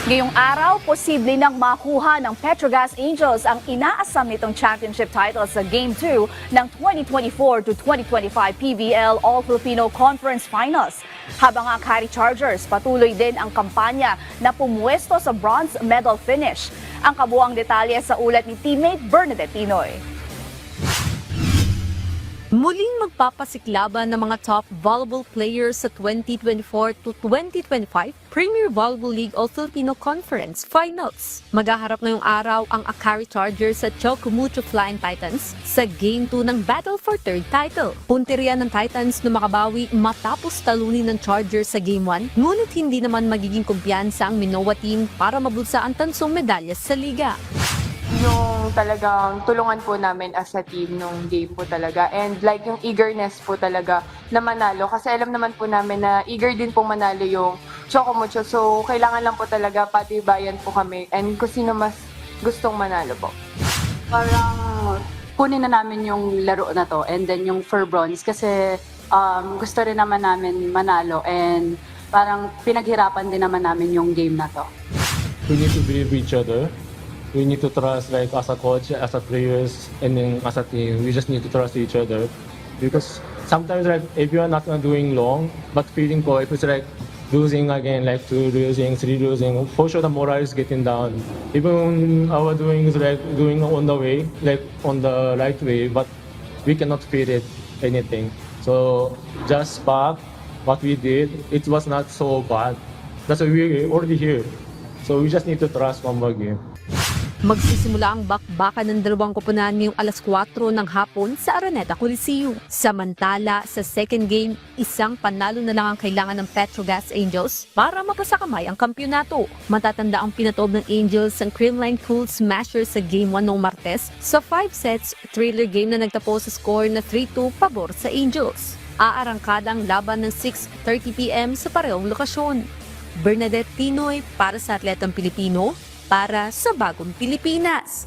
Ngayong araw, posible nang makuha ng Petrogas Angels ang inaasam nitong championship title sa Game 2 ng 2024 to 2025 PBL All-Filipino Conference Finals. Habang ang Cari Chargers patuloy din ang kampanya na pumwesto sa bronze medal finish. Ang kabuang detalye sa ulat ni teammate Bernadette Tinoy. Muling magpapasiklaban ng mga top volleyball players sa 2024 to 2025 Premier Volleyball League All-Filipino Conference Finals. Maghaharap ngayong araw ang Akari Chargers at Chocumucho Flying Titans sa Game 2 ng Battle for Third Title. Punteriya ng Titans na makabawi matapos talunin ng Chargers sa Game 1, ngunit hindi naman magiging kumpiyansa ang Minowa team para mabulsa ang tansong medalyas sa liga. Yung talagang tulungan po namin as a team nung game po talaga. And like yung eagerness po talaga na manalo. Kasi alam naman po namin na eager din po manalo yung Chocumucho. So kailangan lang po talaga patibayan po kami. And kung sino mas gustong manalo po. Parang kunin na namin yung laro na to and then yung for bronze kasi gusto rin naman namin manalo and parang pinaghirapan din naman namin yung game na to. We need to believe each other. We need to trust, like, as a coach, as a players, and then as a team. We just need to trust each other. Because sometimes, like, if you are not doing long, but feeling ko, if it's like losing again, like 2 losing, 3 losing, for sure the morale is getting down. Even our doing is like doing on the way, like on the right way, but we cannot feel it, anything. So just back what we did, it was not so bad. That's why we're already here. So we just need to trust one more game. Magsisimula ang bakbakan ng dalawang koponan ngayong alas 4 ng hapon sa Araneta Coliseum. Samantala, sa second game, isang panalo na lang ang kailangan ng Petrogas Angels para mapasakamay ang kampyonato. Matatanda ang pinatob ng Angels ang Creamline Cool Smashers sa Game 1 noong Martes sa 5 sets, thriller game na nagtapos sa score na 3-2 pabor sa Angels. Aarangkada ang laban ng 6:30 p.m. sa parehong lokasyon. Bernadette Tinoy para sa Atletang Pilipino, para sa Bagong Pilipinas.